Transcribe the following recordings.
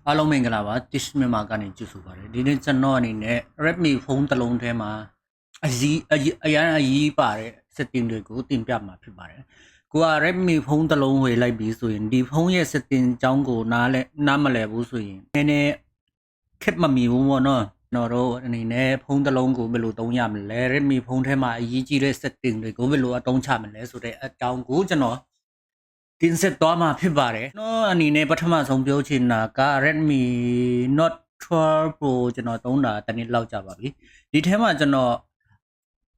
အားလုံးမင်္ဂလာပါ Tish မြန်မာကနေကြိုဆိုပါရစေဒီနေ့ကျွန်တော်အနေနဲ့ Redmi ဖုန်းတစ်လုံးထဲမှာအရန်အကြီးပါတဲ့ setting တွေကိုတင်ပြမှာဖြစ်ပါတယ်ကိုက Redmi ဖုန်းတစ်လုံးဝယ်လိုက်ပြီးဆိုရင်ဒီဖုန်းရဲ့ setting အကြောင်းကိုနားမလည်ဘူးဆိုရင်နည်းနည်းခက်မမီဘူးပေါ့နော်ကျွန်တော်တို့အနေနဲ့ဖုန်းတစ်လုံးကိုဘယ်လိုသုံးရမလဲ Redmi ဖုန်းထဲမှာအကြီးကြီးတဲ့ setting တွေကိုဘယ်လိုအသုံးချမလဲဆိုတဲ့အကြောင်းကိုကျွန်တော်တင်ဆက်သွားမှာဖြစ်ပါတယ်။ကျွန်တော်အနေနဲ့ပထမဆုံးပြောချင်တာက Redmi Note 12 Pro ကျွန်တော်သုံးတာတနည်းလောက်ကြပါပြီ။ဒီထဲမှာကျွန်တော်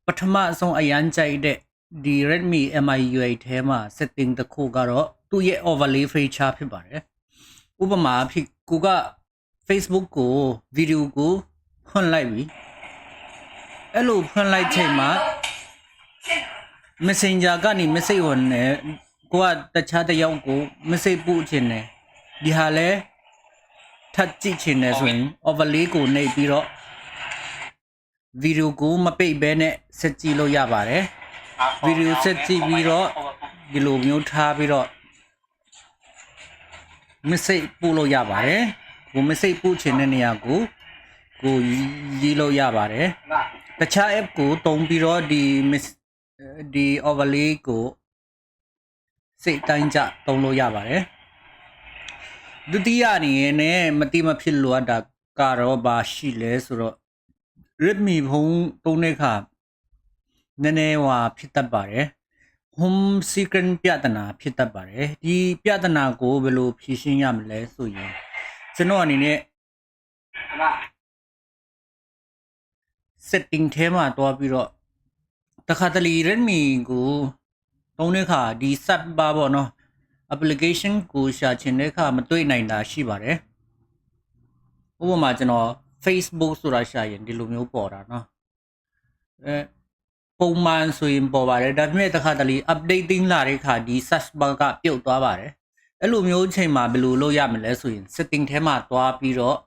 ပထမဆုံးအရန်ကြိုက်တဲ့ဒီ Redmi MIUI ထဲမှာ setting တစ်ခုကတော့သူ့ရဲ့ overlay feature ဖြစ်ပါတယ်။ဥပမာဖြစ်ကိုက Facebook ကိုဗီဒီယိုကိုဖွင့်လိုက်ပြီ။အဲ့လိုဖွင့်လိုက်ချိန်မှာ Messenger ကနေ message ဝင်နေကိုကတခြားတယောက်ကို message ပို့ချင်တယ်ဒီဟာလဲထပ်ကြည့်ချင်တယ်ဆိုရင် overlay ကိုနှိပ်ပြီးတော့ဗီဒီယိုကိုမပိတ်ဘဲနဲ့ဆက်ကြည့်လို့ရပါတယ်ဗီဒီယိုဆက်ကြည့်ပြီးတော့ဒီလိုမျိုးထားပြီးတော့ message ပို့လို့ရပါတယ်ကို message ပို့ချင်တဲ့နေရာကိုရေးလို့ရပါတယ်တခြား app ကိုတုံးပြီးတော့ဒီ overlay ကိုစိတ်တိုင်းကြသုံးလို့ရပါတယ်ဒုတိယအနေနဲ့မတိမဖြစ်လို့တာကတော့ဘာရှိလဲဆိုတော့ Redmi ဖုန်းသုံးတဲ့အခါနည်းနည်းဖြစ်တတ်ပါတယ် Home Secret ပြဿနာဖြစ်တတ်ပါတယ်ဒီပြဿနာကိုဘယ်လိုဖြေရှင်းရမလဲဆိုရင်ကျွန်တော်အနေနဲ့ setting ထဲမှာတွားပြီးတော့တခါတလေ Redmi ကိုသုံးတဲ့အခါဒီ search bar ပေါ့နော် application ကိုရှာချင်တဲ့အခါမတွေ့နိုင်တာရှိပါတယ်ဥပမာကျွန်တော် Facebook ဆိုတာရှာရင်ဒီလိုမျိုးပေါ်တာနော်ပုံမှန်ဆိုရင်ပေါ်ပါတယ်ဒါပေမဲ့တခါတလေ updating လာတဲ့အခါဒီ search bar ကပြုတ်သွားပါတယ်အဲ့လိုမျိုးအချိန်မှာဘယ်လိုလုပ်ရမလဲဆိုရင် setting ထဲမှာတွားပြီးတော့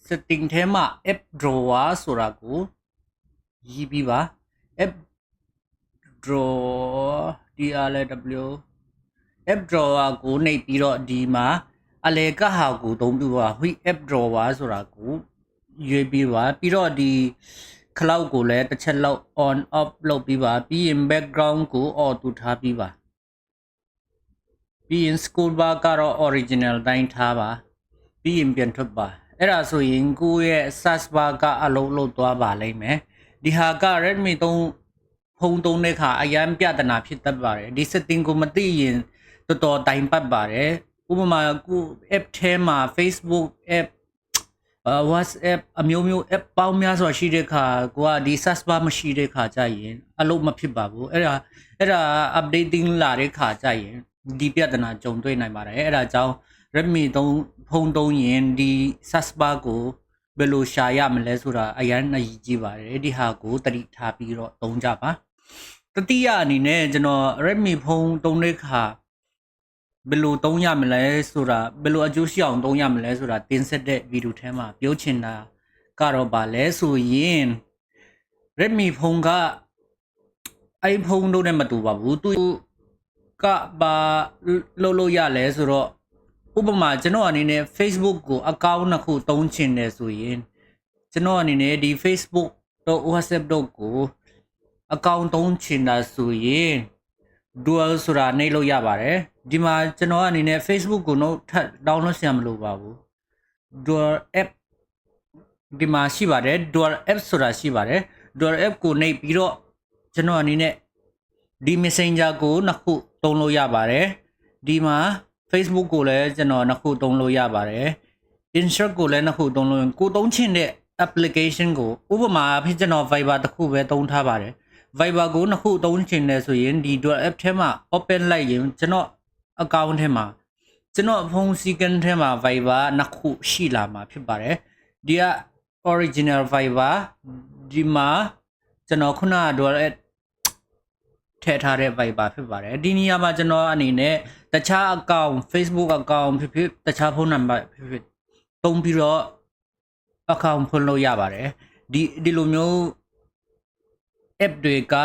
setting ထဲမှာ app drawer ဆိုတာကိုရေးပြီးပါ app drawer DRLW app drawer ကိုနှိပ်ပြီးတော့ဒီမှာအလဲကဟာကိုသုံးပြီးပါ app drawer ဆိုတာကိုရွေးပြီးပါပြီးတော့ဒီ cloud ကိုလည်းတစ်ချက်လောက် on off လုပ်ပြီးပါပြီးရင် background ကို auto ထားပြီးပါပြီးရင် scroll bar ကတော့ original တိုင်းထားပါပြီးရင်ပြန်ထွက်ပါအဲ့ဒါဆိုရင်ကိုယ့်ရဲ့ search bar ကအလုံးလုံးသွားပါလိမ့်မယ်ဒီဟာက Redmi 3ဖုန်းသုံးတဲ့အခါအရန်ပြဿနာဖြစ်တတ်ပါတယ်ဒီ setting ကိုမသိရင်တော်တော်တိုင်ပတ်ပါတယ်ဥပမာကို app ထဲမှာ Facebook app WhatsApp အမျိုးမျိုး app ပေါင်းများစွာရှိတဲ့အခါကိုကဒီ search bar မရှိတဲ့အခါကြရင်အလုပ်မဖြစ်ပါဘူးအဲ့ဒါ updating လာတဲ့အခါကြရင်ဒီပြဿနာကြုံတွေ့နိုင်ပါတယ်အဲ့ဒါကြောင့် Redmi 3ဖုန်းသုံးရင်ဒီ search bar ကိုဘယ်လိုရှာရမလဲဆိုတာအရန်အရေးကြီးပါတယ်ဒီဟာကိုတတိထားပြီးတော့သုံးကြပါတတိယအနေနဲ့ကျွန်တော် Redmi ဖုန်းသုံးတဲ့အခါဘယ်လိုသုံးရမလဲဆိုတာဘယ်လိုအကျိုးရှိအောင်သုံးရမလဲဆိုတာတင်ဆက်တဲ့ဗီဒီယိုထဲမှာပြောချင်တာကတော့ဗာလဲဆိုရင် Redmi ဖုန်းက iPhone တို့နဲ့မတူပါဘူးသူကဘာလို့ရလဲဆိုတော့ဥပမာကျွန်တော်အနေနဲ့ Facebook ကို account နှစ်ခုသုံးချင်တယ်ဆိုရင်ကျွန်တော်အနေနဲ့ဒီ Facebook တို့ WhatsApp တို့ကို account သုံးချင်တာဆိုရင် dual ဆိုတာနှိပ်လို့ရပါတယ်ဒီမှာကျွန်တော်အနေနဲ့ Facebook ကိုတော့ထပ် download ဆရာမလိုပါဘူး dual app ဒီမှာရှိပါတယ် dual app ဆိုတာရှိပါတယ် dual app ကိုနှိပ်ပြီးတော့ကျွန်တော်အနေနဲ့ဒီ Messenger ကိုနှစ်ခုသုံးလို့ရပါတယ်ဒီမှာ Facebook ကိုလည်းကျွန်တော်နှစ်ခုသုံးလို့ရပါတယ် Instagram ကိုလည်းနှစ်ခုသုံးလို့ကိုသုံးချင်တဲ့ application ကိုဥပမာဖြစ်ကျွန်တော် Viber တစ်ခုပဲသုံးထားပါတယ် Viber ကိုနှစ်ခုသုံးချင်တယ်ဆိုရင်ဒီ dual app ထဲမှာ open လိုက်ရင်ကျွန်တော် account ထဲမှာကျွန်တော်ဖုန်းစည်းကမ်းထဲမှာ Viber နှစ်ခုရှိလာမှာဖြစ်ပါတယ်ဒီက original Viber ဒီမှာကျွန်တော်ခုနက dual app ထည့်ထားတဲ့ Viber ဖြစ်ပါတယ်ဒီနေရာမှာကျွန်တော်အနေနဲ့တခြား account Facebook account ဖြစ်ဖြစ်တခြားဖုန်းနံပါတ်ဖြစ်ဖြစ်သုံးပြီးတော့ account ဖွင့်လို့ရပါတယ်ဒီလိုမျိုး app တွေက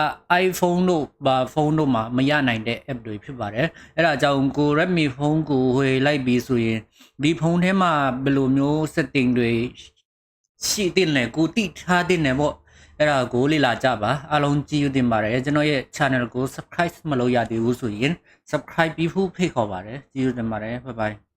iPhone တို့ဘာဖုန်းတို့မှာမရနိုင်တဲ့ app တွေဖြစ်ပါတယ်အဲ့ဒါကြောင့်ကို Redmi ဖုန်းကိုဝယ်လိုက်ပြီးဆိုရင်ဒီဖုန်းထဲမှာဘယ်လိုမျိုး setting တွေရှိတဲ့လဲကိုတိထားတဲ့နယ်ပေါ့အဲ့ဒါကိုလေ့လာကြပါအားလုံးကြည့်ယူတင်ပါတယ်ကျွန်တော်ရဲ့ channel ကို subscribe မလုပ်ရသေးဘူးဆိုရင် subscribe ပြီးဖို့ဖိတ်ခေါ်ပါတယ်ကြည့်ယူတင်ပါတယ် bye bye